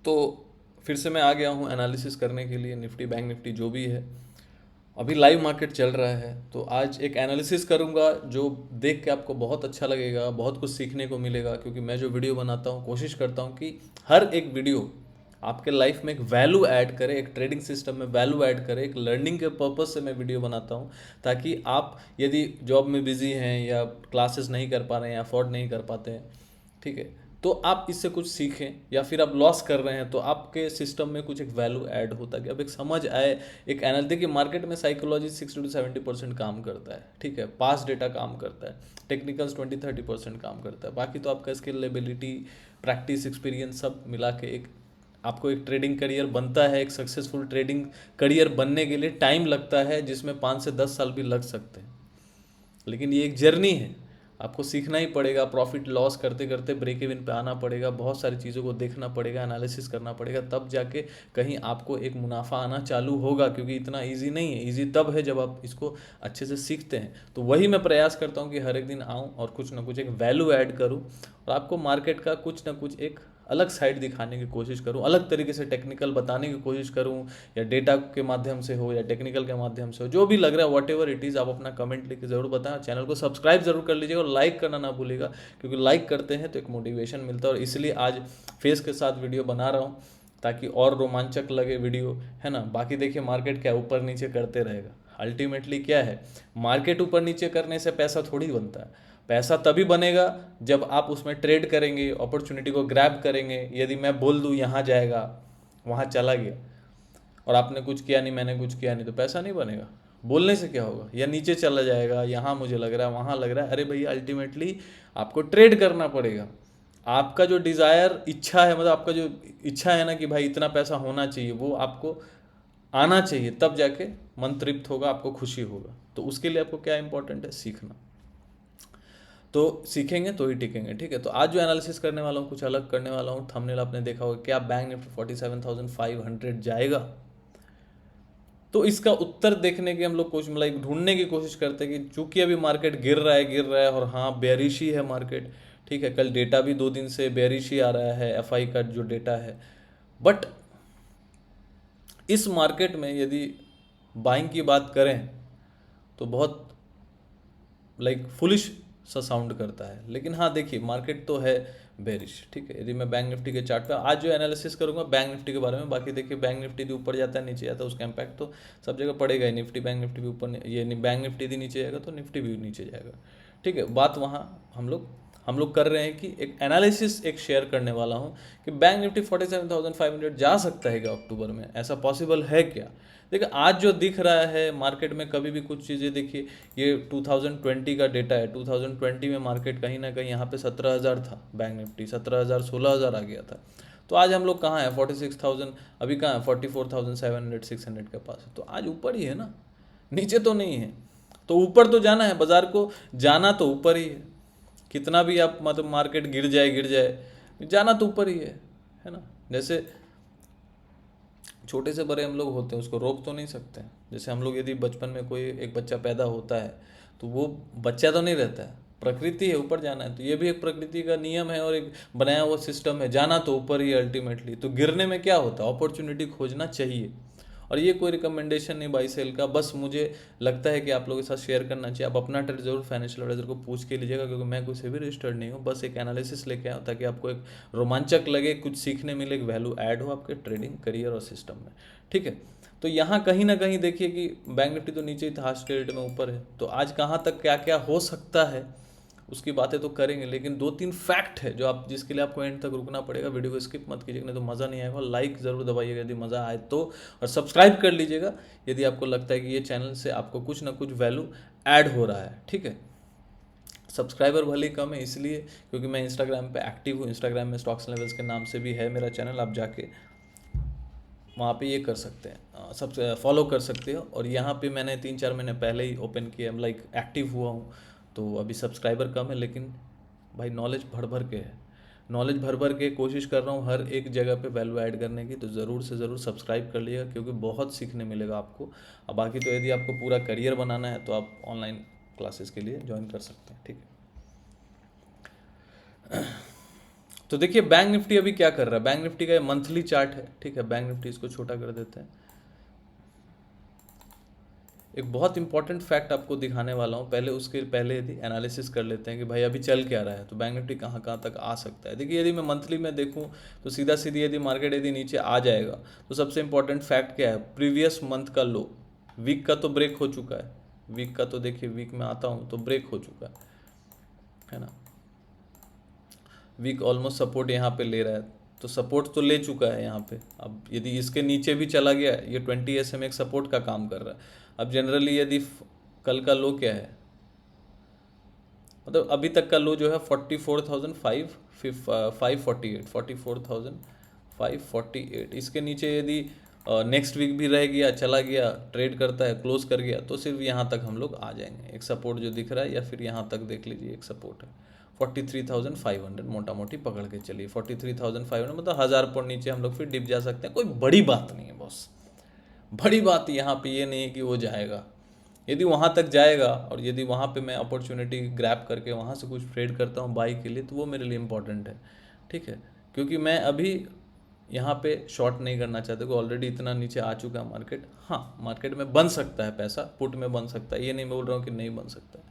तो फिर से मैं आ गया हूँ एनालिसिस करने के लिए, निफ्टी बैंक निफ्टी जो भी है। अभी लाइव मार्केट चल रहा है, तो आज एक एनालिसिस करूँगा जो देख के आपको बहुत अच्छा लगेगा, बहुत कुछ सीखने को मिलेगा। क्योंकि मैं जो वीडियो बनाता हूँ कोशिश करता हूँ कि हर एक वीडियो आपके लाइफ में एक वैल्यू ऐड करे, एक ट्रेडिंग सिस्टम में वैल्यू ऐड करे, एक लर्निंग के पर्पस से मैं वीडियो बनाता हूँ। ताकि आप यदि जॉब में बिजी हैं या क्लासेस नहीं कर पा रहे हैं या अफोर्ड नहीं कर पाते हैं, ठीक है, तो आप इससे कुछ सीखें। या फिर आप लॉस कर रहे हैं तो आपके सिस्टम में कुछ एक वैल्यू ऐड होता है, अब एक समझ आए, एक एनालिस। देखिए मार्केट में साइकोलॉजी 60 to 70% काम करता है, ठीक है, पास डेटा काम करता है, टेक्निकल्स 20-30% काम करता है, बाकी तो आपका स्किल, एबिलिटी, प्रैक्टिस, एक्सपीरियंस सब मिला के एक आपको एक ट्रेडिंग करियर बनता है। एक सक्सेसफुल ट्रेडिंग करियर बनने के लिए टाइम लगता है, जिसमें 5 से 10 साल भी लग सकते हैं, लेकिन ये एक जर्नी है। आपको सीखना ही पड़ेगा, प्रॉफिट लॉस करते करते ब्रेक इवन पे आना पड़ेगा, बहुत सारी चीज़ों को देखना पड़ेगा, एनालिसिस करना पड़ेगा, तब जाके कहीं आपको एक मुनाफा आना चालू होगा। क्योंकि इतना इजी नहीं है, इजी तब है जब आप इसको अच्छे से सीखते हैं। तो वही मैं प्रयास करता हूँ कि हर एक दिन आऊँ और कुछ ना कुछ एक वैल्यू ऐड करूँ, और आपको मार्केट का कुछ ना कुछ एक अलग साइड दिखाने की कोशिश करूं, अलग तरीके से टेक्निकल बताने की कोशिश करूं, या डेटा के माध्यम से हो या टेक्निकल के माध्यम से हो, जो भी लग रहा है, वॉट एवर इट इज़, आप अपना कमेंट लिख के ज़रूर बताएं। चैनल को सब्सक्राइब जरूर कर लीजिएगा और लाइक करना ना भूलिएगा, क्योंकि लाइक करते हैं तो एक मोटिवेशन मिलता है। और इसलिए आज फेस के साथ वीडियो बना रहा हूँ, ताकि और रोमांचक लगे वीडियो, है ना। बाकी देखिए मार्केट क्या ऊपर नीचे करते रहेगा, अल्टीमेटली क्या है, मार्केट ऊपर नीचे करने से पैसा थोड़ी बनता है। पैसा तभी बनेगा जब आप उसमें ट्रेड करेंगे, अपॉर्चुनिटी को ग्रैब करेंगे। यदि मैं बोल दूँ यहाँ जाएगा, वहाँ चला गया, और आपने कुछ किया नहीं, मैंने कुछ किया नहीं, तो पैसा नहीं बनेगा। बोलने से क्या होगा, या नीचे चला जाएगा, यहाँ मुझे लग रहा है, वहाँ लग रहा है। अरे भैया अल्टीमेटली आपको ट्रेड करना पड़ेगा। आपका जो डिज़ायर, इच्छा है, मतलब आपका जो इच्छा है ना कि भाई इतना पैसा होना चाहिए, वो आपको आना चाहिए, तब जाके मन तृप्त होगा, आपको खुशी होगा। तो उसके लिए आपको क्या इंपॉर्टेंट है, सीखना। तो सीखेंगे तो ही टिकेंगे, ठीक है। तो आज जो एनालिसिस करने वाला हूँ कुछ अलग करने वाला हूँ। थंबनेल आपने देखा होगा, क्या बैंक निफ्टी 47,500 जाएगा? तो इसका उत्तर देखने की हम लोग कोशिश, मतलब ढूंढने की कोशिश करते हैं कि चूंकि अभी मार्केट गिर रहा है, और हाँ बेयरिश ही है मार्केट, ठीक है। कल डेटा भी 2 दिन से बेयरिश ही आ रहा है, एफआई का जो डेटा है। बट इस मार्केट में यदि बाइंग की बात करें तो बहुत फुलिश सा साउंड करता है। लेकिन हाँ देखिए मार्केट तो है बेरिश, ठीक है। यदि मैं बैंक निफ्टी के चार्ट पे आज जो एनालिसिस करूंगा बैंक निफ्टी के बारे में, बाकी देखिए बैंक निफ्टी भी ऊपर जाता है नीचे जाता है, उसका इम्पैक्ट तो सब जगह पड़ेगा ही। निफ्टी बैंक निफ्टी भी ऊपर, ये बैंक निफ्टी भी नीचे जाएगा तो निफ्टी भी नीचे जाएगा, ठीक है। बात वहाँ हम लोग कर रहे हैं कि एक एनालिसिस एक शेयर करने वाला हूँ कि बैंक निफ्टी 47,500 जा सकता है क्या अक्टूबर में, ऐसा पॉसिबल है क्या? देखिए आज जो दिख रहा है मार्केट में, कभी भी कुछ चीज़ें देखिए, ये 2020 का डेटा है। 2020 में मार्केट कहीं ना कहीं यहाँ पे 17,000 था, बैंक निफ्टी 17,000 16,000 आ गया था। तो आज हम लोग कहाँ हैं, 46,000, अभी कहाँ है 44,700 600 के पास है। तो आज ऊपर ही है ना, नीचे तो नहीं है। तो ऊपर तो जाना है, बाजार को जाना तो ऊपर ही है। कितना भी आप मतलब मार्केट गिर जाए जाना तो ऊपर ही है ना। जैसे छोटे से बड़े हम लोग होते हैं, उसको रोक तो नहीं सकते हैं। जैसे हम लोग यदि बचपन में कोई एक बच्चा पैदा होता है तो वो बच्चा तो नहीं रहता है, प्रकृति है, ऊपर जाना है। तो ये भी एक प्रकृति का नियम है और एक बनाया हुआ सिस्टम है, जाना तो ऊपर ही अल्टीमेटली। तो गिरने में क्या होता है, अपॉर्चुनिटी खोजना चाहिए। और ये कोई रिकमेंडेशन नहीं बाई सेल का, बस मुझे लगता है कि आप लोगों के साथ शेयर करना चाहिए। आप अपना ट्रेड जरूर फाइनेंशियल एडवाइजर को पूछ के लीजिएगा, क्योंकि मैं कोई से भी रजिस्टर्ड नहीं हूँ, बस एक एनालिसिस लेके आऊँ ताकि आपको एक रोमांचक लगे, कुछ सीखने मिले, एक वैल्यू ऐड हो आपके ट्रेडिंग करियर और सिस्टम में, ठीक है। तो यहाँ कहीं ना कहीं देखिए कि बैंक निफ्टी तो नीचे ही था, आज के रेट में ऊपर है। तो आज कहाँ तक क्या क्या हो सकता है उसकी बातें तो करेंगे, लेकिन 2-3 फैक्ट है जो आप, जिसके लिए आपको एंड तक रुकना पड़ेगा। वीडियो को स्किप मत कीजिएगा, नहीं तो मज़ा नहीं आएगा। लाइक ज़रूर दबाइएगा यदि मज़ा आए तो, और सब्सक्राइब कर लीजिएगा यदि आपको लगता है कि ये चैनल से आपको कुछ ना कुछ वैल्यू ऐड हो रहा है, ठीक है। सब्सक्राइबर भले ही कम है इसलिए क्योंकि मैं इंस्टाग्राम पे एक्टिव हूँ। इंस्टाग्राम में स्टॉक्स लेवल्स के नाम से भी है मेरा चैनल, आप जाके वहाँ पे ये कर सकते हैं, सब फॉलो कर सकते हो। और यहाँ पे मैंने 3-4 महीने पहले ही ओपन किया, एक्टिव हुआ हूँ। तो अभी सब्सक्राइबर कम है, लेकिन भाई नॉलेज भर भर के है, नॉलेज भर भर के कोशिश कर रहा हूँ हर एक जगह पे वैल्यू ऐड करने की। तो ज़रूर से ज़रूर सब्सक्राइब कर लीजिएगा, क्योंकि बहुत सीखने मिलेगा आपको। अब बाकी तो यदि आपको पूरा करियर बनाना है तो आप ऑनलाइन क्लासेस के लिए ज्वाइन कर सकते हैं, ठीक है। तो देखिए बैंक निफ्टी अभी क्या कर रहा है, बैंक निफ्टी का मंथली चार्ट है, ठीक है। बैंक निफ्टी इसको छोटा कर देते हैं। एक बहुत इंपॉर्टेंट फैक्ट आपको दिखाने वाला हूँ, पहले उसके पहले यदि एनालिसिस कर लेते हैं कि भाई अभी चल क्या रहा है, तो बैंक निफ्टी कहाँ कहाँ तक आ सकता है। देखिए यदि मैं मंथली में देखूँ तो सीधा सीधी यदि मार्केट यदि नीचे आ जाएगा तो सबसे इंपॉर्टेंट फैक्ट क्या है, प्रीवियस मंथ का लो, वीक का तो ब्रेक हो चुका है, वीक का तो देखिए वीक में आता हूँ तो ब्रेक हो चुका है ना। वीक ऑलमोस्ट सपोर्ट यहाँ पे ले रहा है, तो सपोर्ट तो ले चुका है यहाँ पे। अब यदि इसके नीचे भी चला गया, ये 20 SMA एक सपोर्ट का काम कर रहा है। अब जनरली यदि कल का लो क्या है, मतलब अभी तक का लो जो है 44,548, इसके नीचे यदि नेक्स्ट वीक भी रह गया, चला गया, ट्रेड करता है, क्लोज कर गया, तो सिर्फ यहाँ तक हम लोग आ जाएंगे। एक सपोर्ट जो दिख रहा है, या फिर यहाँ तक देख लीजिए एक सपोर्ट है 43,500, मोटा मोटी पकड़ के चलिए 43,500, मतलब 1000 पॉइंट नीचे हम लोग फिर डिप जा सकते हैं। कोई बड़ी बात नहीं है बॉस, बड़ी बात यहाँ पे ये नहीं है कि वो जाएगा। यदि वहाँ तक जाएगा और यदि वहाँ पे मैं अपॉर्चुनिटी ग्रैब करके वहाँ से कुछ ट्रेड करता हूँ बाई के लिए, तो वो मेरे लिए इंपॉर्टेंट है, ठीक है। क्योंकि मैं अभी यहाँ पे शॉर्ट नहीं करना चाहते, क्योंकि ऑलरेडी इतना नीचे आ चुका है मार्केट। हाँ, मार्केट में बन सकता है पैसा, पुट में बन सकता है, ये नहीं बोल रहा हूँ कि नहीं बन सकता है,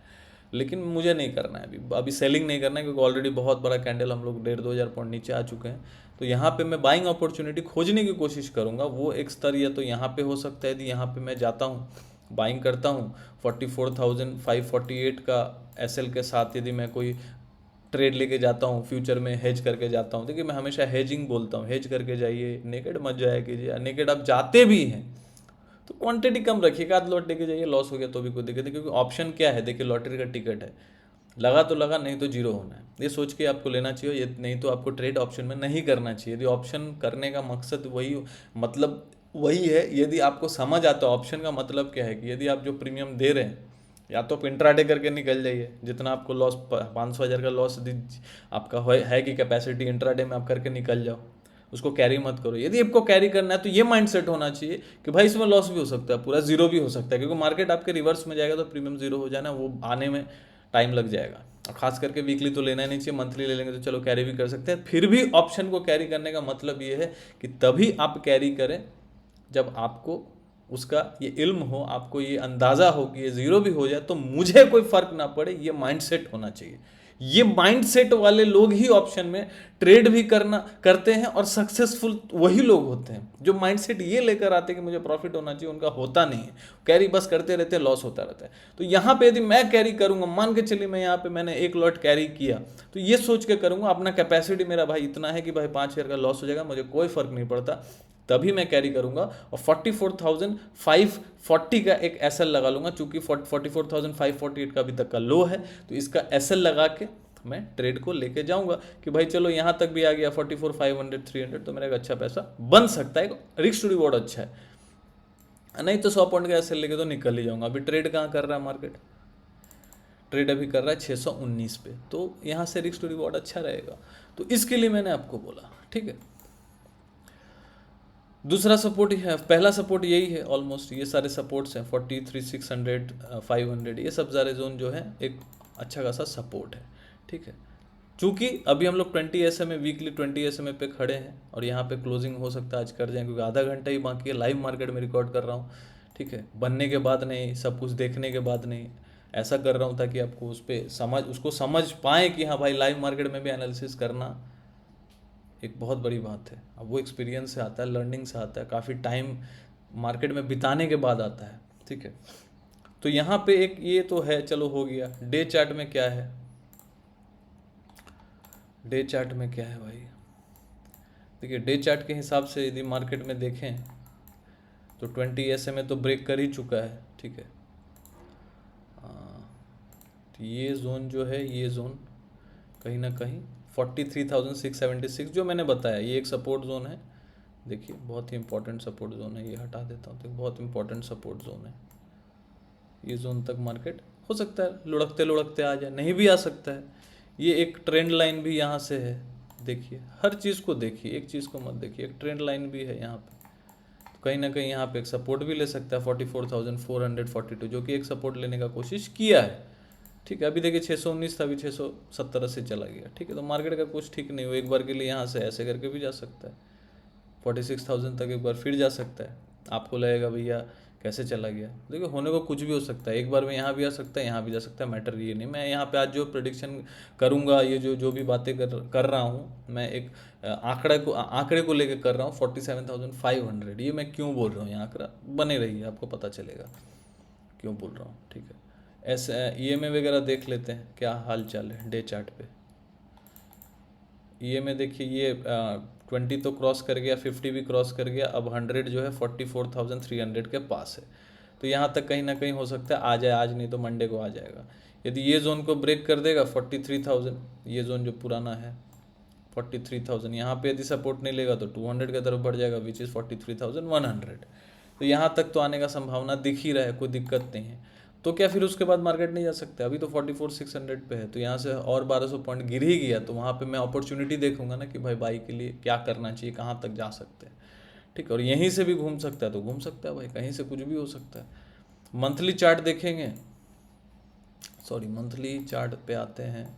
लेकिन मुझे नहीं करना है अभी सेलिंग नहीं करना है, क्योंकि ऑलरेडी बहुत बड़ा कैंडल हम लोग 1,500-2,000 पॉइंट नीचे आ चुके हैं। तो यहाँ पे मैं बाइंग अपॉर्चुनिटी खोजने की कोशिश करूँगा। वो एक स्तर या तो यहाँ पे हो सकता है, यदि यहाँ पे मैं जाता हूँ बाइंग करता हूँ 44,548 का एसएल के साथ, यदि मैं कोई ट्रेड लेके जाता हूँ, फ्यूचर में हेज करके जाता हूँ। देखिए मैं हमेशा हेजिंग बोलता हूँ, हेज करके जाइए, नेकेड मत जाया कीजिए। नेकेड आप जाते भी हैं तो क्वांटिटी कम रखिएगा, आध लॉट लेके जाइए, लॉस हो गया तो भी कोई दिक्कत नहीं, क्योंकि ऑप्शन क्या है, देखिए लॉटरी का टिकट है, लगा तो लगा, नहीं तो जीरो होना है, ये सोच के आपको लेना चाहिए। ये नहीं तो आपको ट्रेड ऑप्शन में नहीं करना चाहिए। यदि ऑप्शन करने का मकसद वही, मतलब वही है, यदि आपको समझ आता है ऑप्शन का मतलब क्या है, कि यदि आप जो प्रीमियम दे रहे हैं, या तो आप इंट्राडे करके निकल जाइए, जितना आपको लॉस 500,000 का लॉस आपका है कि कैपेसिटी, इंट्राडे में आप करके निकल जाओ, उसको कैरी मत करो। यदि आपको कैरी करना है तो ये माइंडसेट होना चाहिए कि भाई इसमें लॉस भी हो सकता है, पूरा जीरो भी हो सकता है, क्योंकि मार्केट आपके रिवर्स में जाएगा तो प्रीमियम जीरो हो जाना, वो आने में टाइम लग जाएगा। और खास करके वीकली तो लेना ही नहीं चाहिए, मंथली ले लेंगे तो चलो कैरी भी कर सकते हैं। फिर भी ऑप्शन को कैरी करने का मतलब ये है कि तभी आप कैरी करें जब आपको उसका ये इल्म हो, आपको ये अंदाज़ा हो कि ये ज़ीरो भी हो जाए तो मुझे कोई फ़र्क ना पड़े, ये माइंडसेट होना चाहिए। ये माइंडसेट वाले लोग ही ऑप्शन में ट्रेड भी करते हैं और सक्सेसफुल वही लोग होते हैं। जो माइंडसेट ये लेकर आते हैं कि मुझे प्रॉफिट होना चाहिए, उनका होता नहीं है, कैरी बस करते रहते हैं, लॉस होता रहता है। तो यहाँ पे यदि मैं कैरी करूँगा, मान के चलिए मैं यहाँ पे मैंने एक लॉट कैरी किया, तो ये सोच के करूँगा अपना कैपेसिटी मेरा भाई इतना है कि भाई 5,000 का लॉस हो जाएगा, मुझे कोई फ़र्क नहीं पड़ता, तभी मैं कैरी करूंगा। और 44,540 का एक एसएल लगा लूंगा, चूंकि 44,548 का अभी तक का लो है, तो इसका एसएल लगा के मैं ट्रेड को लेके जाऊंगा कि भाई चलो यहाँ तक भी आ गया 44,500 300, तो मेरा एक अच्छा पैसा बन सकता है, रिस्क टू रिवॉर्ड अच्छा है। नहीं तो 100 पॉइंट का एसएल लेके तो निकल ही जाऊंगा। अभी ट्रेड कहाँ कर रहा है मार्केट, ट्रेड अभी कर रहा है 619 पे, तो यहाँ से रिस्क टू रिवॉर्ड अच्छा रहेगा। तो इसके लिए मैंने आपको बोला, ठीक है। दूसरा सपोर्ट है, पहला सपोर्ट यही है, ऑलमोस्ट ये सारे सपोर्ट्स हैं 43,600 500, ये सब सारे जोन जो है एक अच्छा खासा सपोर्ट है, ठीक है। चूँकि अभी हम लोग 20 SMA वीकली 20 SMA पे खड़े हैं और यहाँ पे क्लोजिंग हो सकता है आज कर जाए, क्योंकि आधा घंटा ही बाकी है, लाइव मार्केट में रिकॉर्ड कर रहा हूँ, ठीक है। बनने के बाद नहीं, सब कुछ देखने के बाद नहीं, ऐसा कर रहा हूँ ताकि आपको उसको समझ पाएँ कि हाँ भाई लाइव मार्केट में भी एनालिसिस करना एक बहुत बड़ी बात है। अब वो एक्सपीरियंस से आता है, लर्निंग से आता है, काफ़ी टाइम मार्केट में बिताने के बाद आता है, ठीक है। तो यहाँ पे एक ये तो है, चलो हो गया। डे चार्ट में क्या है, डे चार्ट में क्या है भाई, देखिए डे चार्ट के हिसाब से यदि मार्केट में देखें तो 20 SMA तो ब्रेक कर ही चुका है, ठीक है। तो ये जोन जो है, ये जोन कहीं ना कहीं 43,676 जो मैंने बताया, ये एक सपोर्ट जोन है। देखिए बहुत ही इंपॉर्टेंट सपोर्ट जोन है, ये हटा देता हूँ, तो बहुत इंपॉर्टेंट सपोर्ट जोन है। ये जोन तक मार्केट हो सकता है लुढ़कते लुढ़कते आ जाए, नहीं भी आ सकता है। ये एक ट्रेंड लाइन भी यहाँ से है, देखिए हर चीज़ को देखिए, एक चीज़ को मत देखिए, एक ट्रेंड लाइन भी है यहाँ पे। तो कहीं ना कहीं यहाँ पे एक सपोर्ट भी ले सकता है 44,442, जो कि एक सपोर्ट लेने का कोशिश किया है, ठीक है। अभी देखिए 619 था, अभी 670 चला गया। ठीक है, तो मार्केट का कुछ ठीक नहीं हो, एक बार के लिए यहाँ से ऐसे करके भी जा सकता है, 46,000 तक एक बार फिर जा सकता है। आपको लगेगा भैया कैसे चला गया, देखिए होने को कुछ भी हो सकता है, एक बार में यहाँ भी आ सकता है, यहाँ भी जा सकता है, मैटर ये नहीं। मैं यहाँ पे आज जो प्रेडिक्शन करूँगा, ये जो जो भी बातें कर रहा हूँ, मैं एक आंकड़े को लेकर कर रहा हूँ 47,500। ये मैं क्यों बोल रहा हूँ, ये आंकड़ा बने रहिए, आपको पता चलेगा क्यों बोल रहा हूँ। ठीक है, ऐसे EMA वगैरह देख लेते हैं क्या हाल चाल है डे चार्ट पे। EMA देखिए, ये 20 तो क्रॉस कर गया, 50 भी क्रॉस कर गया, अब 100 जो है 44,300 के पास है। तो यहाँ तक कहीं ना कहीं हो सकता है आ जाए, आज नहीं तो मंडे को आ जाएगा। यदि ये जोन को ब्रेक कर देगा 43,000, ये जोन जो पुराना है 43,000, यहाँ पे यदि सपोर्ट नहीं लेगा तो 200 की तरफ बढ़ जाएगा, विच इज़ 43,100। तो यहाँ तक तो आने का संभावना दिख ही रहा है, कोई दिक्कत नहीं है। तो क्या फिर उसके बाद मार्केट नहीं जा सकता? अभी तो 44,600 पे है, तो यहाँ से और 1200 पॉइंट गिर ही गया, तो वहाँ पे मैं अपॉर्चुनिटी देखूंगा ना कि भाई बाई के लिए क्या करना चाहिए, कहाँ तक जा सकते हैं। ठीक है, और यहीं से भी घूम सकता है तो घूम सकता है भाई, कहीं से कुछ भी हो सकता है। मंथली चार्ट देखेंगे, सॉरी मंथली चार्ट पे आते हैं,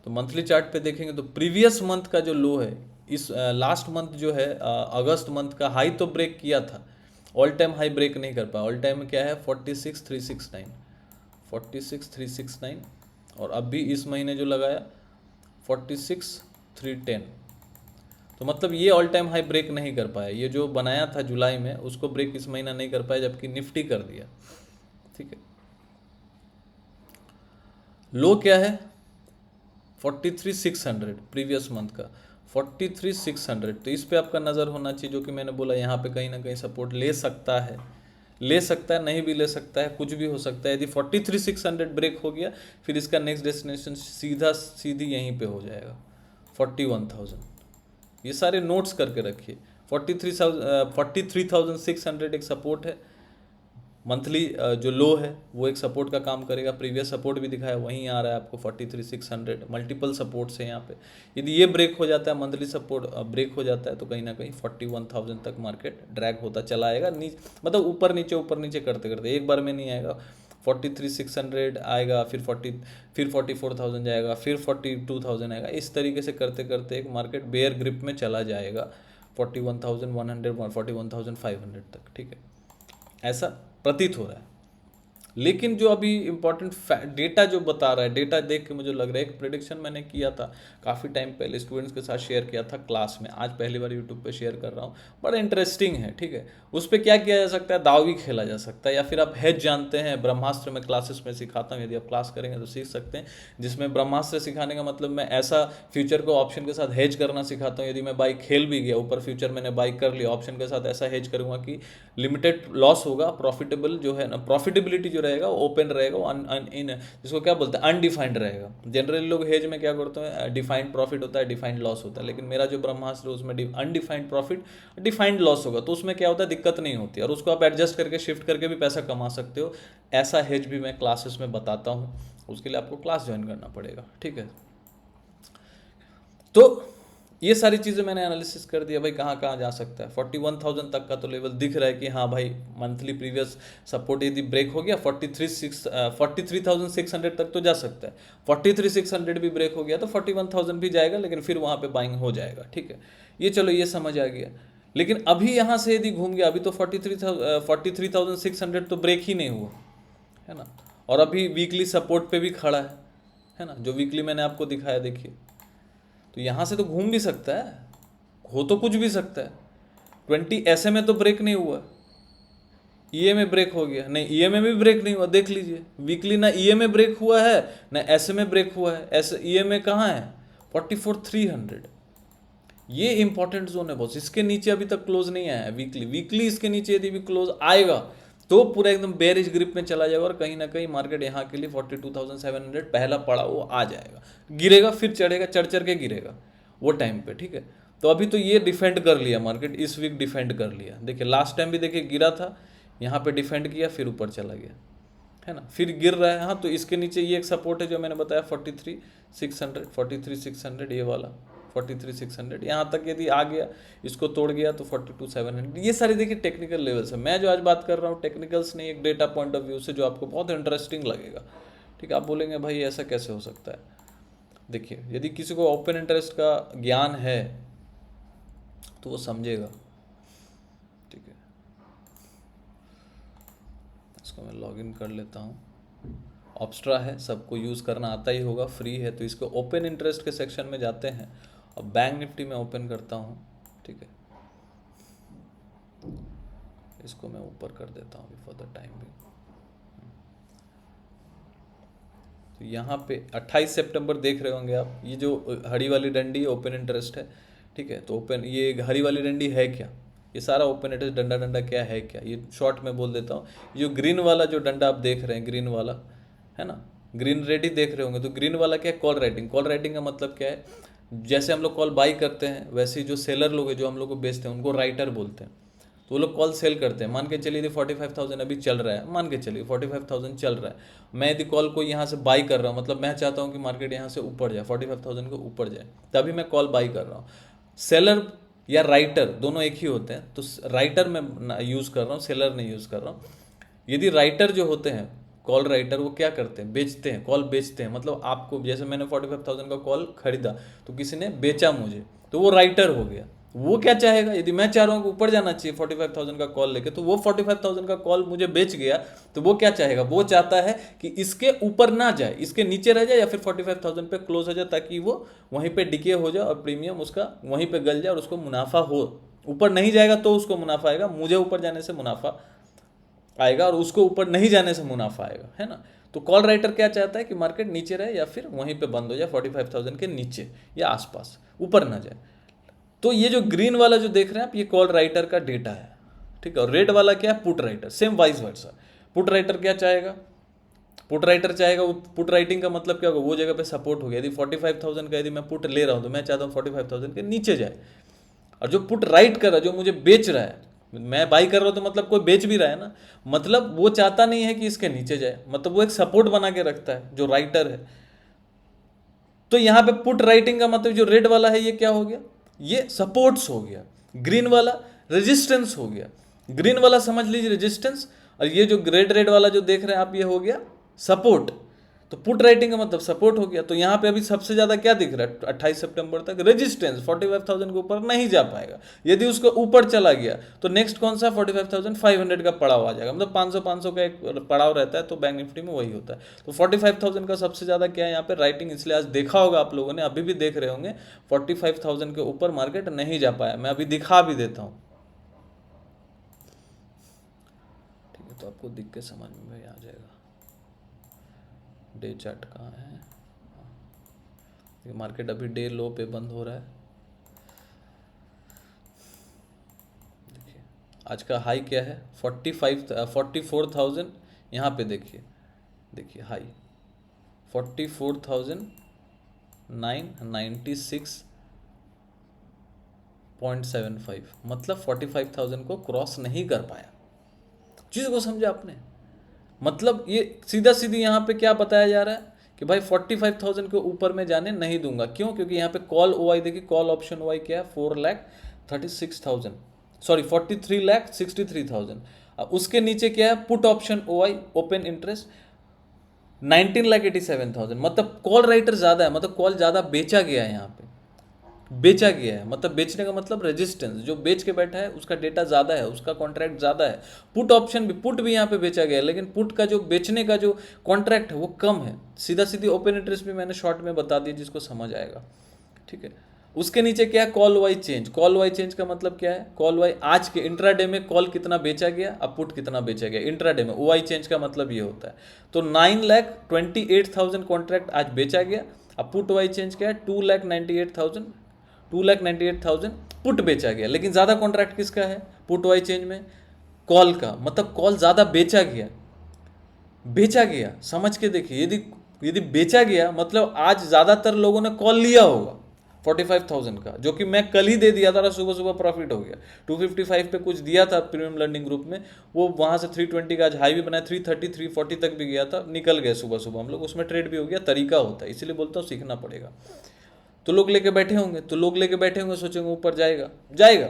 तो मंथली चार्ट पे देखेंगे तो प्रीवियस मंथ का जो लो है, इस लास्ट मंथ जो है अगस्त मंथ का हाई तो ब्रेक किया था, ऑल टाइम हाई ब्रेक नहीं कर पाया। ऑल टाइम क्या है 46,369, 46,369, और अब भी इस महीने जो लगाया 46,310। तो मतलब ये ऑल टाइम हाई ब्रेक नहीं कर पाया, ये जो बनाया था जुलाई में उसको ब्रेक इस महीना नहीं कर पाया, जबकि निफ्टी कर दिया। ठीक है, लो क्या है 43,600 प्रीवियस मंथ का, 43,600। तो इस पे आपका नज़र होना चाहिए, जो कि मैंने बोला यहाँ पे कहीं ना कहीं सपोर्ट ले सकता है, नहीं भी ले सकता है, कुछ भी हो सकता है। यदि 43,600 ब्रेक हो गया, फिर इसका नेक्स्ट डेस्टिनेशन सीधी यहीं पे हो जाएगा 41,000। ये सारे नोट्स करके रखिए। 43,600 एक सपोर्ट है, मंथली जो लो है वो एक सपोर्ट का काम करेगा। प्रीवियस सपोर्ट भी दिखाया, वहीं आ रहा है आपको 43,600, मल्टीपल सपोर्ट्स है यहाँ पे। यदि ये ब्रेक हो जाता है, मंथली सपोर्ट ब्रेक हो जाता है, तो कहीं ना कहीं 41,000 तक मार्केट ड्रैग होता चला आएगा, मतलब ऊपर नीचे करते करते, एक बार में नहीं आएगा। 43,600 आएगा, फिर 44,000 जाएगा, फिर 42,000 आएगा, इस तरीके से करते करते एक मार्केट बेयर ग्रिप में चला जाएगा 41,100 41,500 तक। ठीक है, ऐसा प्रतीत हो रहा है। लेकिन जो अभी इम्पोर्टेंट डेटा जो बता रहा है, डेटा देख के मुझे लग रहा है, एक प्रेडिक्शन मैंने किया था काफ़ी टाइम पहले, स्टूडेंट्स के साथ शेयर किया था क्लास में, आज पहली बार यूट्यूब पे शेयर कर रहा हूँ, बड़ा इंटरेस्टिंग है। ठीक है, उस पर क्या किया जा सकता है, दाव भी खेला जा सकता है, या फिर आप हेज जानते हैं, ब्रह्मास्त्र में क्लासेस में सिखाता हूँ, यदि आप क्लास करेंगे तो सीख सकते हैं, जिसमें ब्रह्मास्त्र सिखाने का मतलब मैं ऐसा फ्यूचर को ऑप्शन के साथ हेज करना सिखाता हूँ। यदि मैं बाई खेल भी गया, ऊपर फ्यूचर मैंने बाई कर लिया, ऑप्शन के साथ ऐसा हेज करूँगा कि लिमिटेड लॉस होगा, प्रॉफिटेबल जो है ना, प्रॉफिटेबिलिटी जो रहेगा वो ओपन रहेगा, जिसको क्या बोलते हैं अनडिफाइंड रहेगा। जनरली लोग हेज में क्या करते हैं, डिफाइंड प्रॉफिट होता है, डिफाइंड लॉस होता है, लेकिन मेरा जो ब्रह्मास्त्र है उसमें अनडिफाइंड प्रॉफिट, डिफाइंड लॉस होगा। तो उसमें क्या होता है, दिक्कत नहीं होती, और उसको आप एडजस्ट करके शिफ्ट करके भी पैसा कमा सकते हो। ऐसा हेज भी मैं क्लासेस में बताता हूँ, उसके लिए आपको क्लास ज्वाइन करना पड़ेगा। ठीक है, तो ये सारी चीज़ें मैंने एनालिसिस कर दिया भाई, कहाँ कहाँ जा सकता है। 41,000 तक का तो लेवल दिख रहा है कि हाँ भाई, मंथली प्रीवियस सपोर्ट यदि ब्रेक हो गया 43,600 तक तो जा सकता है। 43,600 भी ब्रेक हो गया तो 41,000 भी जाएगा, लेकिन फिर वहाँ पे बाइंग हो जाएगा। ठीक है, ये चलो ये समझ आ गया। लेकिन अभी यहाँ से यदि घूम गया, अभी तो 43,600 तो ब्रेक ही नहीं हुआ है ना, और अभी वीकली सपोर्ट पे भी खड़ा है ना, जो वीकली मैंने आपको दिखाया, देखिए। तो यहाँ से तो घूम भी सकता है, हो तो कुछ भी सकता है। 20 SMA तो ब्रेक नहीं हुआ, EMA ब्रेक हो गया, नहीं EMA भी ब्रेक नहीं हुआ, देख लीजिए वीकली ना EMA ब्रेक हुआ है ना SMA ब्रेक हुआ है। EMA कहाँ है 44,300, ये इंपॉर्टेंट जोन है बॉस, इसके नीचे अभी तक क्लोज नहीं आया है। वीकली इसके नीचे यदि भी क्लोज आएगा तो पूरा एकदम बेरिश ग्रिप में चला जाएगा, और कहीं ना कहीं मार्केट यहाँ के लिए 42,700 पहला पड़ा वो आ जाएगा, गिरेगा फिर चढ़ेगा, चढ़ के गिरेगा वो टाइम पे। ठीक है, तो अभी तो ये डिफेंड कर लिया मार्केट, इस वीक डिफेंड कर लिया। देखिए लास्ट टाइम भी देखिए गिरा था, यहाँ पे डिफेंड किया, फिर ऊपर चला गया है ना, फिर गिर रहा है। हाँ, तो इसके नीचे ये एक सपोर्ट है जो मैंने बताया 43,600 ये वाला 43,600, यहाँ तक यदि आ गया, इसको तोड़ गया तो 42,700। ये सारे देखिए टेक्निकल लेवल्स है। मैं जो आज बात कर रहा हूँ टेक्निकल्स नहीं, एक डेटा पॉइंट ऑफ व्यू से जो आपको बहुत इंटरेस्टिंग लगेगा। ठीक है, आप बोलेंगे भाई ऐसा कैसे हो सकता है। देखिए, यदि किसी को ओपन इंटरेस्ट का ज्ञान है तो वो समझेगा। ठीक है, इसको मैं लॉगिन कर लेता हूँ। ऑप्स्ट्रा है, सबको यूज़ करना आता ही होगा, फ्री है। तो इसको ओपन इंटरेस्ट के सेक्शन में जाते हैं और बैंक निफ्टी में ओपन करता हूँ। ठीक है, इसको मैं ऊपर कर देता हूँ फॉर द टाइम भी। तो यहाँ पे 28 सितंबर देख रहे होंगे आप, ये जो हरी वाली डंडी ओपन इंटरेस्ट है। ठीक है, तो ओपन, ये हरी वाली डंडी है क्या, ये सारा ओपन इंटरेस्ट डंडा डंडा क्या है, क्या ये शॉर्ट में बोल देता हूँ। जो ग्रीन वाला जो डंडा आप देख रहे हैं, ग्रीन वाला है ना, ग्रीन रेड ही देख रहे होंगे। तो ग्रीन वाला क्या है, कॉल राइटिंग। कॉल राइटिंग का मतलब क्या है, जैसे हम लोग कॉल बाई करते हैं वैसे ही जो सेलर लोग हैं जो हम लोग को बेचते हैं उनको राइटर बोलते हैं। तो वो लोग कॉल सेल करते हैं। मान के चलिए यदि 45,000 अभी चल रहा है, मान के चलिए 45,000 चल रहा है, मैं यदि कॉल को यहाँ से बाई कर रहा हूँ, मतलब मैं चाहता हूँ कि मार्केट यहाँ से ऊपर जाए, 45,000 के ऊपर जाए, तभी मैं कॉल बाई कर रहा हूँ। सेलर या राइटर दोनों एक ही होते हैं, तो राइटर मैं यूज़ कर रहा हूँ, सेलर नहीं यूज़ कर रहा हूँ। यदि राइटर जो होते हैं, कॉल राइटर, वो क्या करते हैं, बेचते हैं, कॉल बेचते हैं। मतलब आपको, जैसे मैंने 45,000 का कॉल खरीदा तो किसी ने बेचा मुझे, तो वो राइटर हो गया। वो क्या चाहेगा, यदि मैं चाह रहा हूँ कि ऊपर जाना चाहिए 45,000 का कॉल लेके, तो वो 45,000 का कॉल मुझे बेच गया, तो वो क्या चाहेगा, वो चाहता है कि इसके ऊपर ना जाए, इसके नीचे रह जाए, या फिर 45,000 पे क्लोज हो जाए, ताकि वो वहीं पे डिके हो जाए और प्रीमियम उसका वहीं पे गल जाए और उसको मुनाफा हो। ऊपर नहीं जाएगा तो उसको मुनाफा आएगा, मुझे ऊपर जाने से मुनाफा आएगा और उसको ऊपर नहीं जाने से मुनाफा आएगा, है ना। तो कॉल राइटर क्या चाहता है कि मार्केट नीचे रहे या फिर वहीं पे बंद हो जाए 45,000 के नीचे या आसपास, ऊपर ना जाए। तो ये जो ग्रीन वाला जो देख रहे हैं आप, ये कॉल राइटर का डेटा है। ठीक है, और रेड वाला क्या है, put writer. Same vice versa. Put writer क्या चाहेगा, पुट राइटर चाहेगा, पुट राइटिंग का मतलब क्या होगा, वो जगह पे सपोर्ट हो गया। यदि 45,000 का यदि मैं पुट ले रहा हूँ तो मैं चाहता हूँ 45,000 के नीचे जाए। और जो पुट राइट कर रहा है, जो मुझे बेच रहा है, मैं बाई कर रहा हूँ तो मतलब कोई बेच भी रहा है ना, मतलब वो चाहता नहीं है कि इसके नीचे जाए, मतलब वो एक सपोर्ट बना के रखता है जो राइटर है। तो यहाँ पे पुट राइटिंग का मतलब जो रेड वाला है ये क्या हो गया, ये सपोर्ट्स हो गया। ग्रीन वाला रेजिस्टेंस हो गया। ग्रीन वाला समझ लीजिए रेजिस्टेंस, और ये जो रेड रेड वाला जो देख रहे हैं आप, ये हो गया सपोर्ट। तो पुट राइटिंग का मतलब सपोर्ट हो गया। तो यहाँ पे अभी सबसे ज्यादा क्या दिख रहा है 28 सितंबर तक, रेजिस्टेंस। 45,000 के ऊपर नहीं जा पाएगा। यदि उसको ऊपर चला गया तो नेक्स्ट कौन सा, 45,500 का पड़ाव आ जाएगा। मतलब 500 का एक पड़ाव रहता है, तो बैंक निफ्टी में वही होता है। तो 45,000 का सबसे ज्यादा क्या है यहाँ पे, राइटिंग। इसलिए आज देखा होगा आप लोगों ने, अभी भी देख रहे होंगे 45,000 के ऊपर मार्केट नहीं जा पाया। मैं अभी दिखा भी देता हूँ, ठीक है, तो आपको दिख के समझ में भी आ जाएगा। डे चार्ट कहाँ है, मार्केट अभी डे लो पे बंद हो रहा है। देखिए आज का हाई क्या है, 44,000। यहाँ पे देखिए, देखिए हाई 44,996.75, मतलब 45,000 को क्रॉस नहीं कर पाया। चीज़ को समझा आपने, मतलब ये सीधा सीधी यहाँ पे क्या बताया जा रहा है कि भाई 45,000 के ऊपर में जाने नहीं दूंगा। क्यों, क्योंकि यहाँ पे कॉल ओआई देखिए, कॉल ऑप्शन ओआई क्या है, 4,36,000, सॉरी 43,63,000। उसके नीचे क्या है, put option OI open interest 19,87,000। मतलब कॉल राइटर ज्यादा है, मतलब कॉल ज्यादा बेचा गया है, यहाँ पे बेचा गया है। मतलब बेचने का मतलब रेजिस्टेंस, जो बेच के बैठा है उसका डेटा ज्यादा है, उसका कॉन्ट्रैक्ट ज्यादा है। पुट ऑप्शन भी, पुट भी यहाँ पे बेचा गया है, लेकिन पुट का जो बेचने का जो कॉन्ट्रैक्ट है वो कम है। सीधा सीधी ओपन इंटरेस्ट भी मैंने शॉर्ट में बता दिया, जिसको समझ आएगा। ठीक है, उसके नीचे क्या है, कॉल वाई चेंज। कॉल वाई चेंज का मतलब क्या है, कॉल वाई आज के इंट्राडे में कॉल कितना बेचा गया, अब पुट कितना बेचा गया इंट्राडे में। ओवाई चेंज का मतलब ये होता है। तो 9,28,000 कॉन्ट्रैक्ट आज बेचा गया। अब पुट वाई चेंज क्या है, 2,98,000 पुट बेचा गया। लेकिन ज़्यादा कॉन्ट्रैक्ट किसका है पुट वाई चेंज में, कॉल का। मतलब कॉल ज़्यादा बेचा गया, बेचा गया। समझ के देखिए, यदि यदि बेचा गया मतलब आज ज़्यादातर लोगों ने कॉल लिया होगा 45,000 का, जो कि मैं कल ही दे दिया था, सुबह सुबह प्रॉफिट हो गया। 255 पे कुछ दिया था प्रीमियम लर्निंग ग्रुप में, वो वहाँ से 320 का आज हाई भी बनाया, 330 340 तक भी गया था, निकल गए सुबह सुबह हम लोग, उसमें ट्रेड भी हो गया। तरीका होता है, इसीलिए बोलता हूँ सीखना पड़ेगा। तो लोग लेके बैठे होंगे, सोचेंगे ऊपर जाएगा, जाएगा।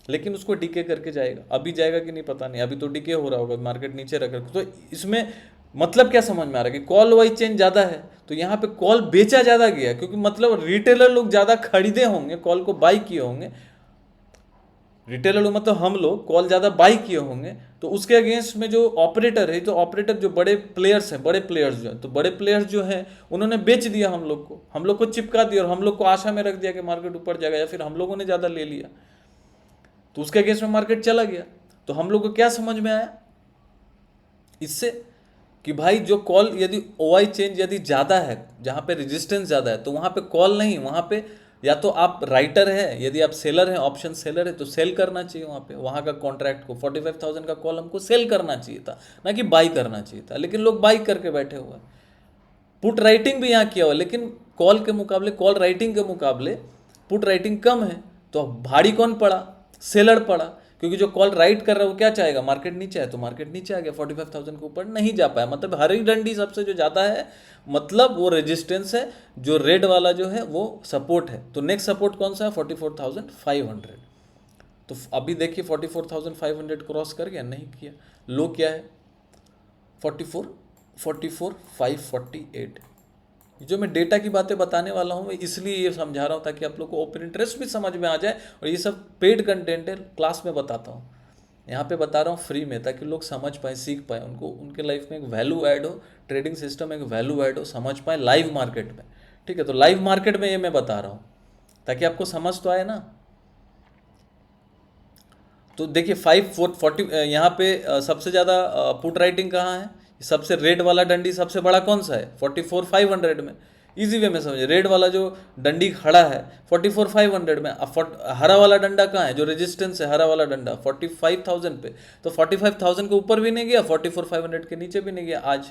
लेकिन उसको डीके करके जाएगा। अभी जाएगा कि नहीं पता नहीं, अभी तो डीके हो रहा होगा, मार्केट नीचे रख रखा। तो इसमें मतलब क्या समझ में आ रहा है कि कॉल वाइज चेंज ज़्यादा है, तो यहाँ पे कॉल बेचा ज़्यादा गया, क्योंकि मतलब रिटेलर लोग ज़्यादा खरीदे होंगे, कॉल को बाई किए होंगे। रिटेलर लोग मतलब हम लोग कॉल ज़्यादा बाई किए होंगे, तो उसके अगेंस्ट में जो ऑपरेटर है, तो ऑपरेटर जो बड़े प्लेयर्स हैं, बड़े प्लेयर्स जो हैं, तो बड़े प्लेयर्स जो हैं उन्होंने बेच दिया हम लोग को चिपका दिया, और हम लोग को आशा में रख दिया कि मार्केट ऊपर जाएगा, या फिर हम लोगों ने ज़्यादा ले लिया, तो उसके अगेंस्ट में मार्केट चला गया। तो हम लोग को क्या समझ में आया इससे, कि भाई जो कॉल यदि ओआई चेंज यदि ज़्यादा है, जहाँ पे रेजिस्टेंस ज़्यादा है, तो वहाँ पे कॉल नहीं, वहाँ पे या तो आप राइटर है, यदि आप सेलर हैं, ऑप्शन सेलर है, तो सेल करना चाहिए वहाँ पे, वहाँ का कॉन्ट्रैक्ट को 45,000 का कॉल हमको सेल करना चाहिए था, ना कि बाई करना चाहिए था। लेकिन लोग बाई करके बैठे हुए हैं। पुट राइटिंग भी यहाँ किया हुआ, लेकिन कॉल के मुकाबले, कॉल राइटिंग के मुकाबले पुट राइटिंग कम है, तो भारी कौन पड़ा? सेलर पड़ा, क्योंकि जो कॉल राइट कर रहा है वो क्या चाहेगा? मार्केट नीचे है, तो मार्केट नीचे आ गया, 45,000 के ऊपर नहीं जा पाया। मतलब हरी डंडी सबसे जो ज़्यादा है, मतलब वो रेजिस्टेंस है, जो रेड वाला जो है वो सपोर्ट है। तो नेक्स्ट सपोर्ट कौन सा है? 44,500। तो अभी देखिए 44,500 क्रॉस कर गया? नहीं किया। लो क्या है? 44,548। जो मैं डेटा की बातें बताने वाला हूँ इसलिए ये समझा रहा हूँ, ताकि आप लोग को ओपन इंटरेस्ट भी समझ में आ जाए। और ये सब पेड कंटेंट है, क्लास में बताता हूँ, यहाँ पे बता रहा हूँ फ्री में, ताकि लोग समझ पाए, सीख पाए, उनको उनके लाइफ में एक वैल्यू ऐड हो, ट्रेडिंग सिस्टम एक वैल्यू ऐड हो, समझ पाए लाइव मार्केट में। ठीक है, तो लाइव मार्केट में ये मैं बता रहा हूँ ताकि आपको समझ तो आए ना। तो देखिए 540 यहाँ पे सबसे ज़्यादा पुट राइटिंग कहाँ है? सबसे रेड वाला डंडी सबसे बड़ा कौन सा है? 44,500 में। इजी वे में समझिए, रेड वाला जो डंडी खड़ा है 44,500 में। अब हरा वाला डंडा कहाँ है? जो रेजिस्टेंस है हरा वाला डंडा 45,000 पे। तो 45,000 के ऊपर भी नहीं गया, 44,500 के नीचे भी नहीं गया आज।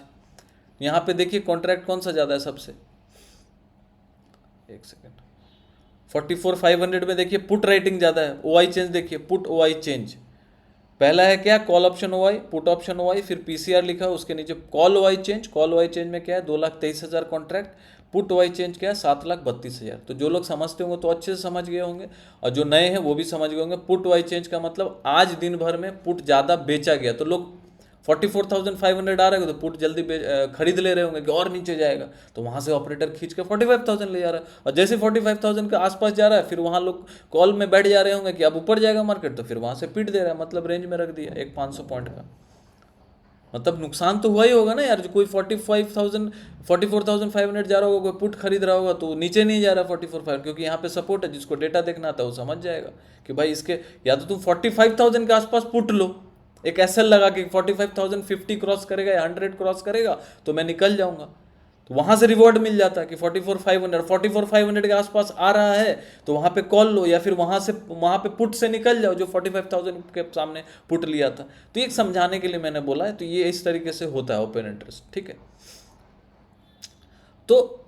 यहाँ पे देखिए कॉन्ट्रैक्ट कौन सा ज़्यादा है सबसे, एक सेकेंड, 44,500 में देखिए पुट राइटिंग ज़्यादा है। ओआई चेंज देखिए, पुट ओआई चेंज पहला है क्या? Call option OI, put option OI, फिर पीसीआर लिखा है, उसके नीचे call OI change. Call OI change में क्या है? 2,23,000 कॉन्ट्रैक्ट। पुट ओआई चेंज क्या है? 7,32,000। तो जो लोग समझते होंगे तो अच्छे से समझ गए होंगे, और जो नए हैं वो भी समझ गए होंगे। पुट ओआई चेंज का मतलब आज दिन भर में पुट ज़्यादा बेचा गया, तो लोग 44,500 आ रहा है तो पुट जल्दी खरीद ले रहे होंगे कि और नीचे जाएगा, तो वहाँ से ऑपरेटर खींच के 45,000 ले जा रहा है। और जैसे 45,000 के आसपास जा रहा है, फिर वहाँ लोग कॉल में बैठ जा रहे होंगे कि अब ऊपर जाएगा मार्केट, तो फिर वहाँ से पीट दे रहा है, मतलब रेंज में रख दिया एक 500 पॉइंट का। मतलब नुकसान तो हुआ ही होगा ना यार। जो कोई 44,500 जा रहा होगा, कोई पुट खरीद रहा होगा, तो नीचे नहीं जा रहा 44,500, क्योंकि यहाँ पे सपोर्ट है। जिसको डेटा देखना आता है वो समझ जाएगा कि भाई इसके या तो तुम 45,000 के आसपास पुट लो, एक एसएल लगा के 45,050 क्रॉस करेगा या 100 क्रॉस करेगा तो मैं निकल जाऊंगा, तो वहां से रिवॉर्ड मिल जाता है कि 44,500 के आसपास आ रहा है, तो वहां पे कॉल लो, या फिर वहां पे पुट से निकल जाओ जो 45,000 के सामने पुट लिया था। तो ये समझाने के लिए मैंने बोला है। तो ये इस तरीके से होता है ओपन इंटरेस्ट। ठीक है, तो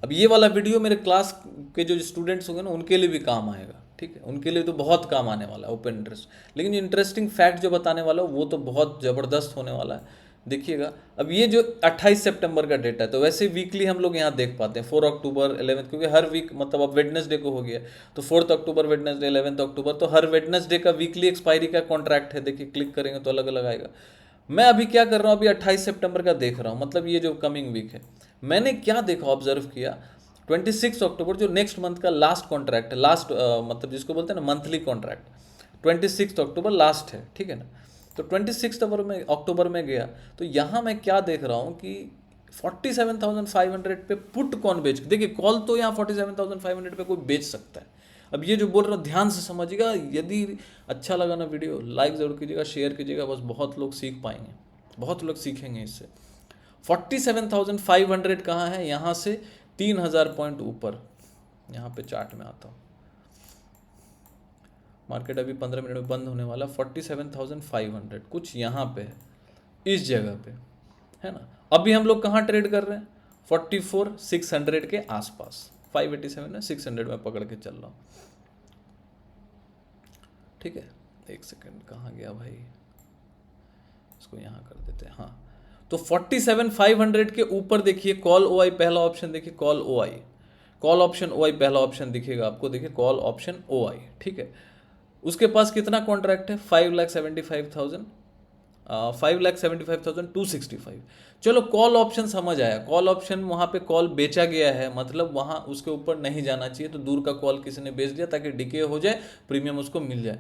अब ये वाला वीडियो मेरे क्लास के जो स्टूडेंट्स होंगे ना उनके लिए भी काम आएगा। ठीक है, उनके लिए तो बहुत काम आने वाला है ओपन इंटरेस्ट। लेकिन इंटरेस्टिंग फैक्ट जो बताने वाला हूँ वो तो बहुत ज़बरदस्त होने वाला है, देखिएगा। अब ये जो 28 सितंबर का डेटा है, तो वैसे वीकली हम लोग यहाँ देख पाते हैं 4 अक्टूबर 11, क्योंकि हर वीक मतलब अब वेडनेसडे को हो गया, तो 4 अक्टूबर वेडनेसडे, 11 अक्टूबर, तो हर वेडनेसडे का वीकली एक्सपायरी का कॉन्ट्रैक्ट है। देखिए क्लिक करेंगे तो अलग अलग आएगा। मैं अभी क्या कर रहा हूँ, अभी 28 सितंबर का देख रहा हूँ, मतलब ये जो कमिंग वीक है। मैंने क्या देखा, ऑब्जर्व किया, 26 अक्टूबर जो नेक्स्ट मंथ का लास्ट कॉन्ट्रैक्ट है, लास्ट मतलब जिसको बोलते हैं ना मंथली कॉन्ट्रैक्ट, 26 अक्टूबर लास्ट है। ठीक है ना, तो 26 अक्टूबर में गया, तो यहाँ मैं क्या देख रहा हूँ कि 47,500 पे पुट कौन बेच, देखिए कॉल तो यहाँ 47,500 पे कोई बेच सकता है। अब ये जो बोल रहा हूँ ध्यान से समझिएगा। यदि अच्छा लगा ना वीडियो, लाइक ज़रूर कीजिएगा, शेयर कीजिएगा, बस बहुत लोग सीख पाएंगे, बहुत लोग सीखेंगे इससे। 47,500 कहाँ है? यहाँ से 3,000 पॉइंट ऊपर, यहाँ पे चार्ट में आता हूँ। मार्केट अभी 15 मिनट में बंद होने वाला। 47,500 कुछ यहाँ पे है, इस जगह पे है ना। अभी हम लोग कहाँ ट्रेड कर रहे हैं? 44,600 के आसपास, 587 है, 600 में पकड़ के चल रहा हूँ। ठीक है, एक सेकंड, कहाँ गया भाई, इसको यहाँ कर देते हैं। हाँ, तो 47,500 के ऊपर देखिए कॉल ओआई पहला ऑप्शन, देखिए call OI, call option OI पहला ऑप्शन दिखेगा आपको, देखिए कॉल ऑप्शन ओआई। ठीक है, उसके पास कितना कॉन्ट्रैक्ट है? 5,75,000, 5,75,265। चलो कॉल ऑप्शन समझ आया, कॉल ऑप्शन वहाँ पे कॉल बेचा गया है, मतलब वहाँ उसके ऊपर नहीं जाना चाहिए, तो दूर का कॉल किसी ने बेच दिया ताकि डिके हो जाए, प्रीमियम उसको मिल जाए।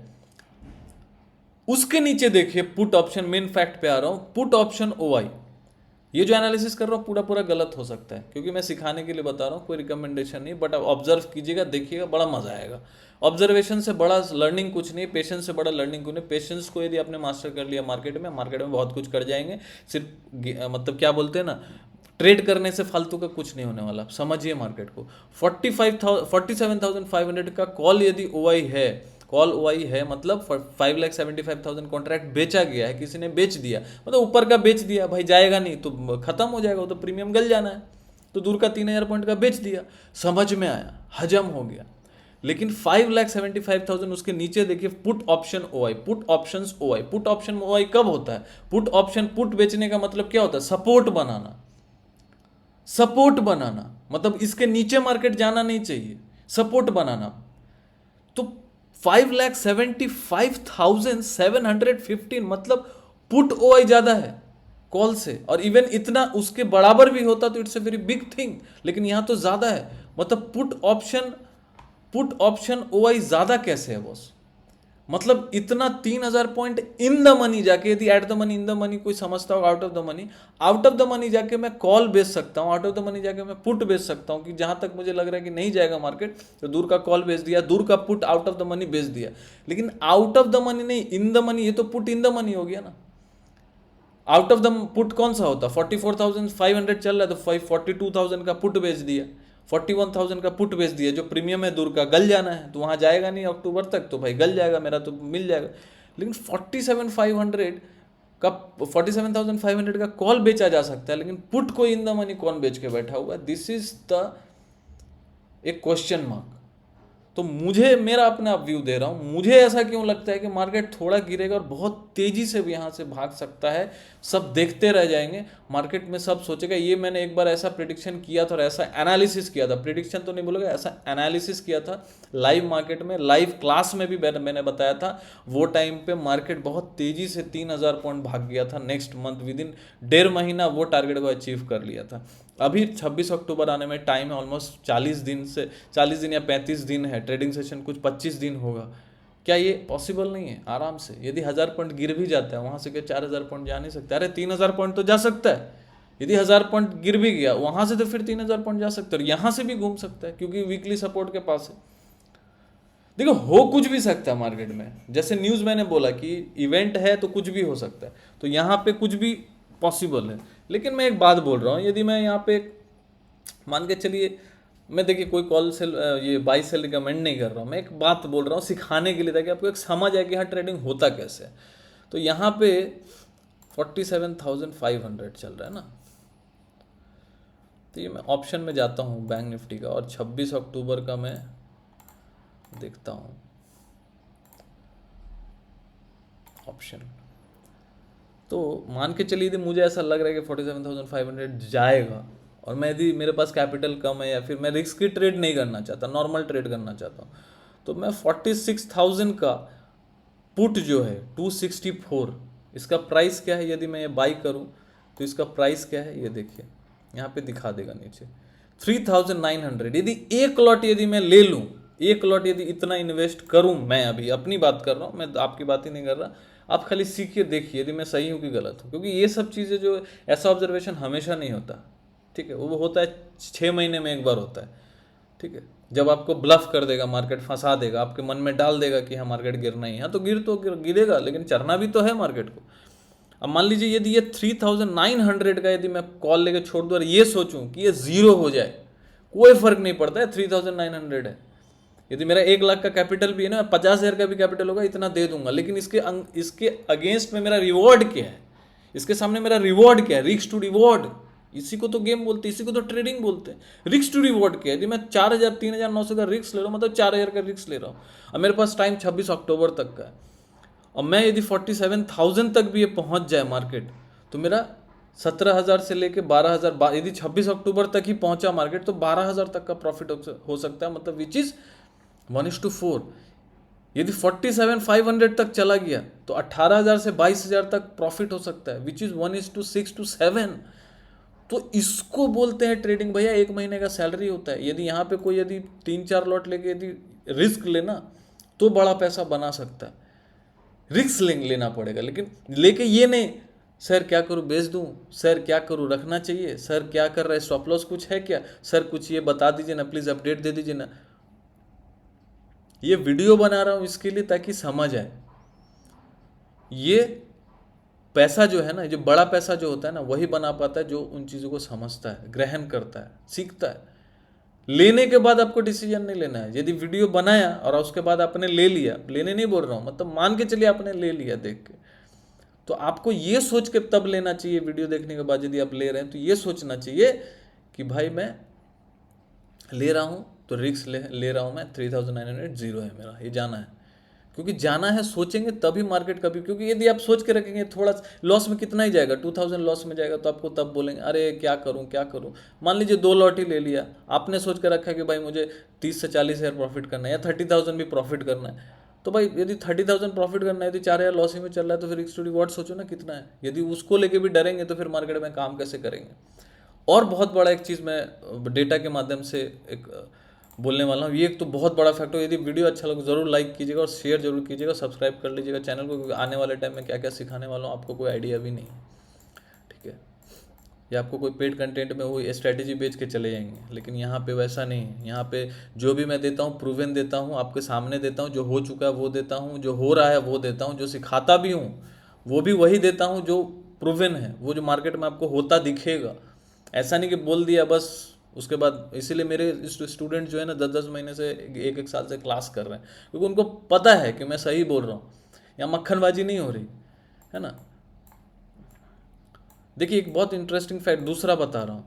उसके नीचे देखिए पुट ऑप्शन, मेन फैक्ट पे आ रहा हूँ, पुट ऑप्शन ओआई। ये जो एनालिसिस कर रहा हूँ पूरा पूरा गलत हो सकता है, क्योंकि मैं सिखाने के लिए बता रहा हूँ, कोई रिकमेंडेशन नहीं, बट आप ऑब्जर्व कीजिएगा, देखिएगा, बड़ा मजा आएगा। ऑब्जर्वेशन से बड़ा लर्निंग कुछ नहीं, पेशेंस से बड़ा लर्निंग कुछ नहीं। पेशेंस को यदि आपने मास्टर कर लिया मार्केट में बहुत कुछ कर जाएंगे। सिर्फ मतलब क्या बोलते हैं ना, ट्रेड करने से फालतू का कुछ नहीं होने वाला, समझिए मार्केट को। 47,500 का कॉल यदि ओआई है, कॉल ओआई है मतलब 5,75,000 कॉन्ट्रैक्ट बेचा गया है, किसी ने बेच दिया, मतलब ऊपर का बेच दिया, भाई जाएगा नहीं तो खत्म हो जाएगा, वो तो प्रीमियम गल जाना है, तो दूर का 3,000 पॉइंट का बेच दिया, समझ में आया, हजम हो गया। लेकिन 5,75,000 उसके नीचे देखिए put option OI, put option OI. Put option OI कब होता है? पुट ऑप्शन, पुट बेचने का मतलब क्या होता है? सपोर्ट बनाना, सपोर्ट बनाना, मतलब इसके नीचे मार्केट जाना नहीं चाहिए, सपोर्ट बनाना। तो 5,75,715 मतलब पुट ओआई ज्यादा है कॉल से, और इवन इतना उसके बराबर भी होता तो it's a very big thing, लेकिन यहां तो ज्यादा है। मतलब पुट ऑप्शन ओआई ज्यादा कैसे है बॉस? मतलब इतना 3,000 पॉइंट इन द मनी जाके, यदि at the money in the money कोई समझता होगा, out of the money, out of the money जाके मैं कॉल बेच सकता हूँ, आउट ऑफ द मनी जाके मैं पुट बेच सकता हूँ, कि जहां तक मुझे लग रहा है कि नहीं जाएगा मार्केट, तो दूर का कॉल बेच दिया, दूर का put out of the money बेच दिया। लेकिन आउट ऑफ द मनी नहीं, इन द मनी, ये तो पुट इन द मनी हो गया ना। आउट ऑफ द पुट कौन सा होता? 44,500 चल रहा है तो 42,000 का पुट बेच दिया, 41,000 का पुट बेच दिया, जो प्रीमियम है दूर का गल जाना है, तो वहाँ जाएगा नहीं अक्टूबर तक, तो भाई गल जाएगा मेरा, तो मिल जाएगा। लेकिन 47,500 का, 47,500 का कॉल बेचा जा सकता है, लेकिन पुट को इन द मनी कौन बेच के बैठा हुआ है? दिस इज द एक क्वेश्चन मार्क। तो मुझे, मेरा अपना व्यू दे रहा हूँ, मुझे ऐसा क्यों लगता है कि मार्केट थोड़ा गिरेगा और बहुत तेजी से भी यहाँ से भाग सकता है। सब देखते रह जाएंगे मार्केट में, सब सोचेगा ये मैंने एक बार ऐसा प्रिडिक्शन किया था और ऐसा एनालिसिस किया था, प्रिडिक्शन तो नहीं बोलोगे, ऐसा एनालिसिस किया था लाइव मार्केट में, लाइव क्लास में भी मैंने बताया था। वो टाइम पे मार्केट बहुत तेजी से 3,000 पॉइंट भाग गया था, नेक्स्ट मंथ विद इन 1.5 महीना वो टारगेट को अचीव कर लिया था। अभी 26 अक्टूबर आने में टाइम है, ऑलमोस्ट 40 दिन से 40 दिन या 35 दिन है, ट्रेडिंग सेशन कुछ 25 दिन होगा। क्या ये पॉसिबल नहीं है? आराम से, यदि 1,000 पॉइंट गिर भी जाता है वहां से, क्या 4,000 पॉइंट जा नहीं सकता? अरे 3,000 पॉइंट तो जा सकता है। यदि 1,000 पॉइंट गिर भी गया वहां से, तो फिर 3,000 पॉइंट जा सकता है, यहां से भी घूम सकता है, क्योंकि वीकली सपोर्ट के पास है। देखो हो कुछ भी सकता है मार्केट में, जैसे न्यूज मैंने बोला कि इवेंट है तो कुछ भी हो सकता है, तो यहाँ पे कुछ भी पॉसिबल है। लेकिन मैं एक बात बोल रहा हूँ, यदि मैं यहाँ पे मान के चलिए, मैं देखिए कोई कॉल सेल ये बाई सेल रिकमेंड नहीं कर रहा हूँ, मैं एक बात बोल रहा हूँ सिखाने के लिए, ताकि आपको एक समझ आए कि हाँ ट्रेडिंग होता कैसे है। तो यहाँ पे 47,500 चल रहा है ना, तो ये मैं ऑप्शन में जाता हूँ बैंक निफ्टी का, और 26 अक्टूबर का मैं देखता हूँ ऑप्शन। तो मान के चलिए, मुझे ऐसा लग रहा है कि 47,500 जाएगा, और मैं यदि मेरे पास कैपिटल कम है, या फिर मैं रिस्की ट्रेड नहीं करना चाहता, नॉर्मल ट्रेड करना चाहता हूँ, तो मैं 46,000 का पुट जो है 264, इसका प्राइस क्या है यदि मैं ये बाई करूँ, तो इसका प्राइस क्या है ये देखिए, यहाँ पे दिखा देगा नीचे 3,900। यदि एक लॉट यदि मैं ले लूँ, एक लॉट यदि इतना इन्वेस्ट करूँ, मैं अभी अपनी बात कर रहा हूँ, मैं आपकी बात ही नहीं कर रहा, आप खाली सीखिए, देखिए यदि मैं सही हूँ कि गलत हूँ, क्योंकि ये सब चीज़ें जो, ऐसा ऑब्जर्वेशन हमेशा नहीं होता, ठीक है, वो होता है 6 महीने में एक बार होता है, ठीक है, जब आपको ब्लफ कर देगा मार्केट, फंसा देगा, आपके मन में डाल देगा कि हाँ मार्केट गिरना ही है, तो गिरेगा, लेकिन चढ़ना भी तो है मार्केट को। अब मान लीजिए यदि ये 3,900 का यदि मैं कॉल लेके छोड़ दूँ और ये सोचूं कि ये जीरो हो जाए, कोई फर्क नहीं पड़ता है, 3,900 है। यदि मेरा 1,00,000 का कैपिटल भी है ना, 50,000 का भी कैपिटल होगा, इतना दे दूंगा, लेकिन इसके अगेंस्ट में मेरा रिवॉर्ड क्या है, इसके सामने मेरा रिवॉर्ड क्या है? रिस्क टू रिवॉर्ड, इसी को तो गेम बोलते हैं, इसी को तो ट्रेडिंग बोलते हैं। रिस्क टू रिवॉर्ड क्या है? यदि मैं 4,000 3,900 का रिस्क ले रहा हूँ, मतलब 4,000 का रिस्क ले रहा हूँ, और मेरे पास टाइम 26 अक्टूबर तक का है, और मैं यदि 47,000 तक भी ये पहुंच जाए मार्केट, तो मेरा 17,000 से लेके 12,000, यदि 26 अक्टूबर तक ही पहुंचा मार्केट, तो 12,000 तक का प्रॉफिट हो सकता है, मतलब विच इज 1:4। यदि 47,500 तक चला गया तो 18,000 से 22,000 तक प्रॉफिट हो सकता है, विच इज 1:6 to 7। तो इसको बोलते हैं ट्रेडिंग भैया। एक महीने का सैलरी होता है। यदि यहाँ पे कोई यदि 3-4 लॉट लेके यदि रिस्क लेना तो बड़ा पैसा बना सकता है। रिस्क लेना पड़ेगा, लेकिन लेके ये नहीं सर क्या करूँ, बेच दूँ, सर क्या करूँ, रखना चाहिए, सर क्या कर रहा है, स्टॉप लॉस कुछ है क्या, सर कुछ ये बता दीजिए ना, प्लीज़ अपडेट दे दीजिए ना। ये वीडियो बना रहा हूँ इसके लिए ताकि समझ आए। ये पैसा जो है ना, जो बड़ा पैसा जो होता है ना, वही बना पाता है जो उन चीज़ों को समझता है, ग्रहण करता है, सीखता है। लेने के बाद आपको डिसीजन नहीं लेना है। यदि वीडियो बनाया और उसके बाद आपने ले लिया, लेने नहीं बोल रहा हूँ, मतलब मान के चलिए आपने ले लिया देख के, तो आपको ये सोच के तब लेना चाहिए। वीडियो देखने के बाद यदि आप ले रहे हैं तो ये सोचना चाहिए कि भाई मैं ले रहा हूँ तो रिस्क ले रहा हूँ मैं, 3,900 जीरो है मेरा, ये जाना है। क्योंकि जाना है, सोचेंगे तभी मार्केट कभी, क्योंकि यदि आप सोच के रखेंगे थोड़ा लॉस में कितना ही जाएगा, 2,000 लॉस में जाएगा, तो आपको तब बोलेंगे अरे क्या करूं क्या करूं। मान लीजिए 2 लॉट ही ले लिया, आपने सोच के रखा कि भाई मुझे 30 से 40,000 प्रॉफिट करना है या 30,000 भी प्रॉफिट करना है, तो भाई यदि 30,000 प्रॉफिट करना है, यदि 4,000 लॉस ही में चल रहा है, तो फिर एक्स वॉट सोचो ना कितना है। यदि उसको लेके भी डरेंगे तो फिर मार्केट में काम कैसे करेंगे। और बहुत बड़ा एक चीज़ मैं डेटा के माध्यम से एक बोलने वाला हूँ, ये एक तो बहुत बड़ा फैक्टर। यदि वीडियो अच्छा लगे ज़रूर लाइक कीजिएगा और शेयर जरूर कीजिएगा, सब्सक्राइब कर लीजिएगा चैनल को, क्योंकि आने वाले टाइम में क्या क्या सिखाने वाला हूँ आपको कोई आइडिया भी नहीं है, ठीक है। या आपको कोई पेड कंटेंट में वो स्ट्रैटेजी बेच के चले जाएंगे, लेकिन यहाँ पे वैसा नहीं है। यहाँ पे जो भी मैं देता हूँ प्रूवन देता हूँ, आपके सामने देता हूँ, जो हो चुका है वो देता हूँ, जो हो रहा है वो देता हूँ, जो सिखाता भी हूँ वो भी वही देता हूँ जो प्रूवन है, वो जो मार्केट में आपको होता दिखेगा। ऐसा नहीं कि बोल दिया बस उसके बाद। इसीलिए मेरे स्टूडेंट जो है ना 10-10 महीने से 1-1 साल से क्लास कर रहे हैं, क्योंकि उनको पता है कि मैं सही बोल रहा हूँ, यहाँ मक्खनबाजी नहीं हो रही है ना। देखिए एक बहुत इंटरेस्टिंग फैक्ट दूसरा बता रहा हूँ।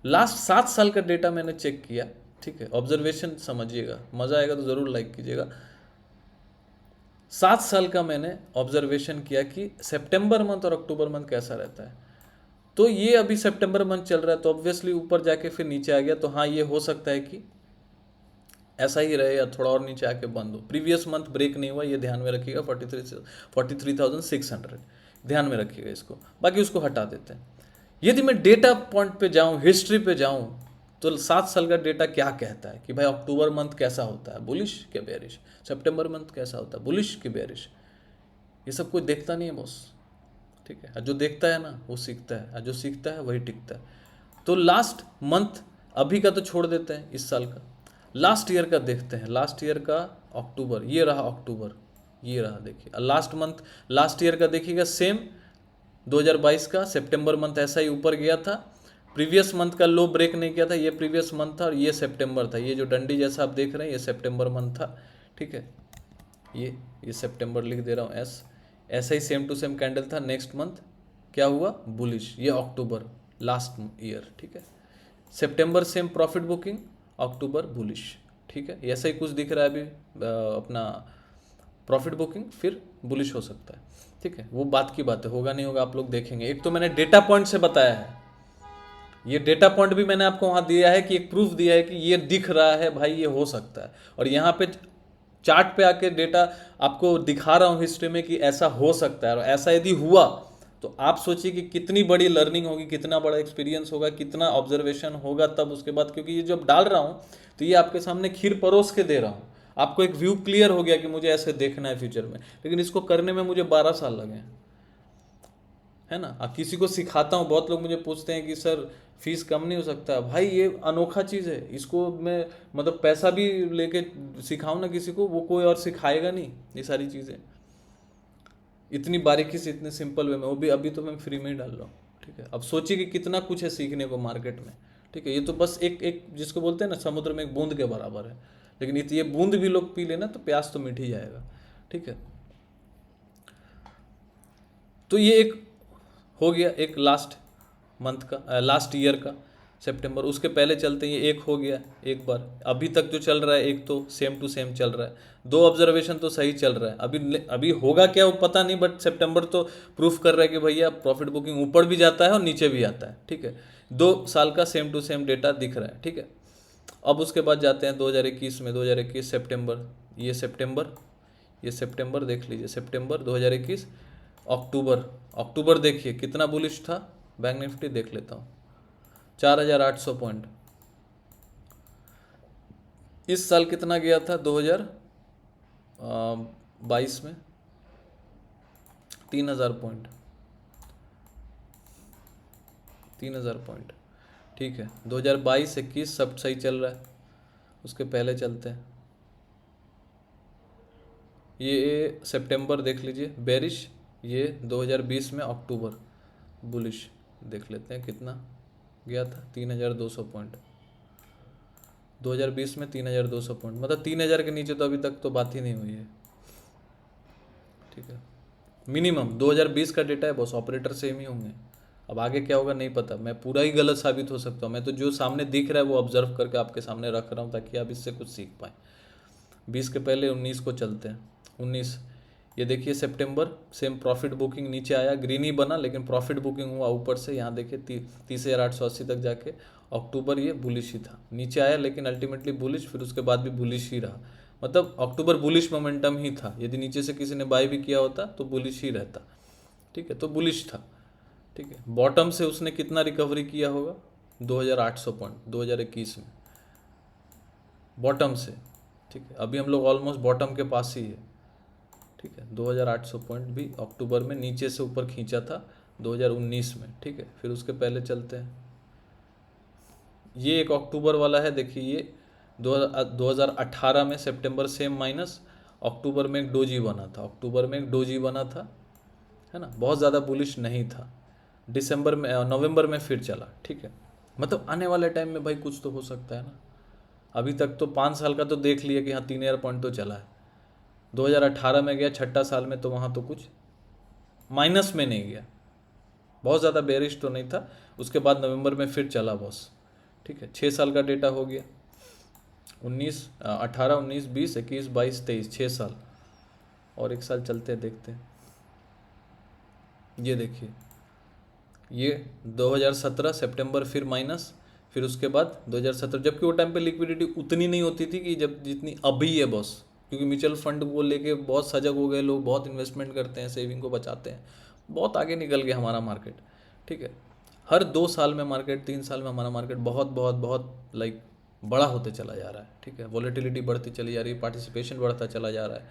लास्ट 7 साल का डेटा मैंने चेक किया, ठीक है, ऑब्जर्वेशन समझिएगा, मज़ा आएगा तो ज़रूर लाइक कीजिएगा। 7 साल का मैंने ऑब्जर्वेशन किया कि सितंबर मंथ और अक्टूबर मंथ कैसा रहता है। तो ये अभी सितंबर मंथ चल रहा है, तो ऑब्वियसली ऊपर जाके फिर नीचे आ गया, तो हाँ ये हो सकता है कि ऐसा ही रहे या थोड़ा और नीचे आके बंद हो। प्रीवियस मंथ ब्रेक नहीं हुआ, ये ध्यान में रखिएगा, 43,600 ध्यान में रखिएगा इसको, बाकी उसको हटा देते हैं। यदि मैं डेटा पॉइंट पे जाऊँ, हिस्ट्री पे जाऊँ, तो 7 साल का डेटा क्या कहता है कि भाई अक्टूबर मंथ कैसा होता है, बुलिश क्या बेरिश, सितंबर मंथ कैसा होता है, बुलिश की बेरिश, ये सब कोई देखता नहीं है बॉस, ठीक है। जो देखता है ना वो सीखता है, जो सीखता है वही टिकता है। तो लास्ट मंथ अभी का तो छोड़ देते हैं, इस साल का, लास्ट ईयर का देखते हैं। लास्ट ईयर का अक्टूबर, ये रहा अक्टूबर, ये रहा देखिए। लास्ट मंथ लास्ट ईयर का देखिएगा सेम 2022 का सितंबर मंथ ऐसा ही ऊपर गया था, प्रीवियस मंथ का लो ब्रेक नहीं किया था, ये प्रीवियस मंथ था और ये सितंबर था। ये जो डंडी जैसा आप देख रहे हैं ये सितंबर मंथ था, ठीक है। ये सितंबर लिख दे रहा हूँ एस। ऐसा ही सेम टू सेम कैंडल था। नेक्स्ट मंथ क्या हुआ, बुलिश। ये अक्टूबर लास्ट ईयर, ठीक है। सितंबर सेम प्रॉफिट बुकिंग, अक्टूबर बुलिश, ठीक है। ऐसा ही कुछ दिख रहा है अभी अपना प्रॉफिट बुकिंग, फिर बुलिश हो सकता है, ठीक है। वो बात की बात है, होगा नहीं होगा आप लोग देखेंगे। एक तो मैंने डेटा पॉइंट से बताया है, ये डेटा पॉइंट भी मैंने आपको वहाँ दिया है कि एक प्रूफ दिया है कि ये दिख रहा है भाई, ये हो सकता है। और यहाँ पे चार्ट पे आके डेटा आपको दिखा रहा हूँ हिस्ट्री में कि ऐसा हो सकता है। और ऐसा यदि हुआ तो आप सोचिए कि कितनी बड़ी लर्निंग होगी, कितना बड़ा एक्सपीरियंस होगा, कितना ऑब्जर्वेशन होगा तब उसके बाद। क्योंकि ये जब डाल रहा हूँ तो ये आपके सामने खीर परोस के दे रहा हूँ, आपको एक व्यू क्लियर हो गया कि मुझे ऐसे देखना है फ्यूचर में। लेकिन इसको करने में मुझे 12 साल लगे, है ना। अब किसी को सिखाता हूँ, बहुत लोग मुझे पूछते हैं कि सर फीस कम नहीं हो सकता। भाई ये अनोखा चीज़ है, इसको मैं मतलब पैसा भी लेके सिखाऊं ना किसी को, वो कोई और सिखाएगा नहीं ये सारी चीज़ें इतनी बारीकी से, इतने सिंपल वे में, वो भी अभी तो मैं फ्री में ही डाल रहा हूँ, ठीक है। अब सोचिए कि कितना कुछ है सीखने को मार्केट में, ठीक है। ये तो बस एक एक जिसको बोलते हैं ना समुद्र में एक बूंद के बराबर है, लेकिन ये बूंद भी लोग पी लेना तो प्यास तो मिट ही जाएगा, ठीक है। तो ये एक हो गया, एक लास्ट मंथ का, लास्ट ईयर का सितंबर। उसके पहले चलते ये एक हो गया एक बार। अभी तक जो चल रहा है एक तो सेम टू सेम चल रहा है, 2 ऑब्जर्वेशन तो सही चल रहा है। अभी होगा क्या वो पता नहीं, बट सितंबर तो प्रूफ कर रहा है कि भैया प्रॉफिट बुकिंग ऊपर भी जाता है और नीचे भी आता है, ठीक है। 2 साल का सेम टू सेम डेटा दिख रहा है, ठीक है। अब उसके बाद जाते हैं 2021 में। 2021 सितंबर ये सितंबर देख लीजिए, सितंबर 2021, अक्टूबर देखिए कितना बुलिश था बैंक निफ्टी, देख लेता हूँ 4800 पॉइंट। इस साल कितना गया था 2022 में 3000 पॉइंट, 3000 पॉइंट, ठीक है। 2022-21 सब सही चल रहा है, उसके पहले चलते हैं। ये सितंबर देख लीजिए बेरिश, ये 2020 में अक्टूबर बुलिश, देख लेते हैं कितना गया था 3200 पॉइंट। 2020 में 3200 पॉइंट, मतलब 3000 के नीचे तो अभी तक तो बात ही नहीं हुई है, ठीक है। मिनिमम 2020 का डेटा है बॉस, ऑपरेटर सेम ही होंगे। अब आगे क्या होगा नहीं पता, मैं पूरा ही गलत साबित हो सकता हूँ। मैं तो जो सामने दिख रहा है वो ऑब्जर्व करके आपके सामने रख रहा हूँ ताकि आप इससे कुछ सीख पाएँ। 20 के पहले 19 को चलते हैं। 19 ये देखिए सितंबर, सेम प्रॉफिट बुकिंग नीचे आया, ग्रीन ही बना लेकिन प्रॉफिट बुकिंग हुआ ऊपर से, यहाँ देखिए 30,880 तक जाके। अक्टूबर ये बुलिश ही था, नीचे आया लेकिन अल्टीमेटली बुलिश, फिर उसके बाद भी बुलिश ही रहा। मतलब अक्टूबर बुलिश मोमेंटम ही था, यदि नीचे से किसी ने बाय भी किया होता तो बुलिश ही रहता, ठीक है। तो बुलिश था, ठीक है। बॉटम से उसने कितना रिकवरी किया होगा 2800 पॉइंट 2021 में, बॉटम से, ठीक है। अभी हम लोग ऑलमोस्ट बॉटम के पास ही है, ठीक है। 2800 पॉइंट भी अक्टूबर में नीचे से ऊपर खींचा था 2019 में, ठीक है। फिर उसके पहले चलते हैं, ये एक अक्टूबर वाला है, देखिए ये 2018 में सितंबर सेम माइनस, अक्टूबर में एक डोजी बना था, है ना, बहुत ज़्यादा बुलिश नहीं था। दिसंबर में नवंबर में फिर चला, ठीक है। मतलब आने वाले टाइम में भाई कुछ तो हो सकता है ना। अभी तक तो 5 साल का तो देख लिया कि हाँ 3000 पॉइंट तो चला है। 2018 में गया, छठा साल में, तो वहाँ तो कुछ माइनस में नहीं गया, बहुत ज़्यादा बेरिश तो नहीं था। उसके बाद नवंबर में फिर चला बॉस, ठीक है। 6 साल का डेटा हो गया, 18, 19, 20, 21, 22, 23, 6 साल। और एक साल चलते हैं, देखते हैं। ये देखिए ये 2017 सितंबर फिर माइनस, फिर उसके बाद 2017, जबकि वो टाइम पे लिक्विडिटी उतनी नहीं होती थी कि जब जितनी अभी है बॉस, क्योंकि म्यूचुअल फंड को लेके बहुत सजग हो गए लोग, बहुत इन्वेस्टमेंट करते हैं, सेविंग को बचाते हैं, बहुत आगे निकल गया हमारा मार्केट, ठीक है। हर 2 साल में मार्केट, 3 साल में हमारा मार्केट बहुत बहुत बहुत लाइक बड़ा होते चला जा रहा है, ठीक है। वॉलेटिलिटी बढ़ती चली जा रही है, पार्टिसिपेशन बढ़ता चला जा रहा है।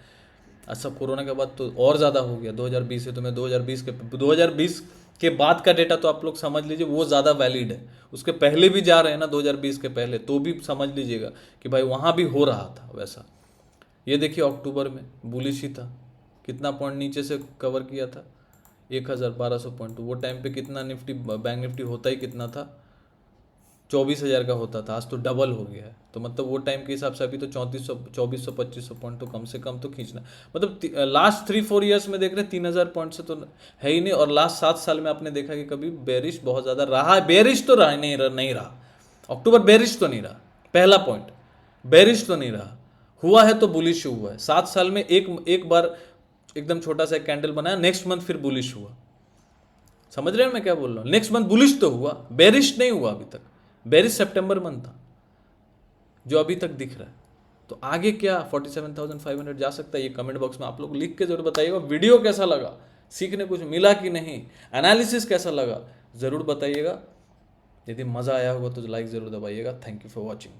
अच्छा कोरोना के बाद तो और ज़्यादा हो गया 2020 से, तो मैं 2020 के बाद का डेटा तो आप लोग समझ लीजिए वो ज़्यादा वैलिड है। उसके पहले भी जा रहे हैं ना 2020 के पहले, तो भी समझ लीजिएगा कि भाई वहाँ भी हो रहा था वैसा। ये देखिए अक्टूबर में बुलिश ही था, कितना पॉइंट नीचे से कवर किया था 1200 पॉइंट। वो टाइम पे कितना निफ्टी, बैंक निफ्टी होता ही कितना था, 24,000 का होता था, आज तो डबल हो गया है। तो मतलब वो टाइम के हिसाब से अभी तो 3400, 2400, 2500 पॉइंट तो कम से कम तो खींचना, मतलब लास्ट 3-4 ईयर्स में देख रहे 3000 पॉइंट से तो है ही नहीं। और लास्ट 7 साल में आपने देखा कि कभी बेरिश बहुत ज़्यादा रहा, बेरिश तो रहा नहीं रहा, अक्टूबर बेरिश तो नहीं रहा, पहला पॉइंट बेरिश तो नहीं रहा, हुआ है तो बुलिश हुआ है। 7 साल में एक बार एकदम छोटा सा कैंडल बनाया, नेक्स्ट मंथ फिर बुलिश हुआ। समझ रहे हैं मैं क्या बोल रहा हूँ? नेक्स्ट मंथ बुलिश तो हुआ, बेरिश नहीं हुआ अभी तक। बेरिश सितंबर मंथ था जो अभी तक दिख रहा है। तो आगे क्या 47,500 जा सकता है, ये कमेंट बॉक्स में आप लोग लिख के जरूर बताइएगा। वीडियो कैसा लगा, सीखने कुछ मिला कि नहीं, एनालिसिस कैसा लगा ज़रूर बताइएगा। यदि मज़ा आया होगा तो लाइक ज़रूर दबाइएगा। Thank you for watching.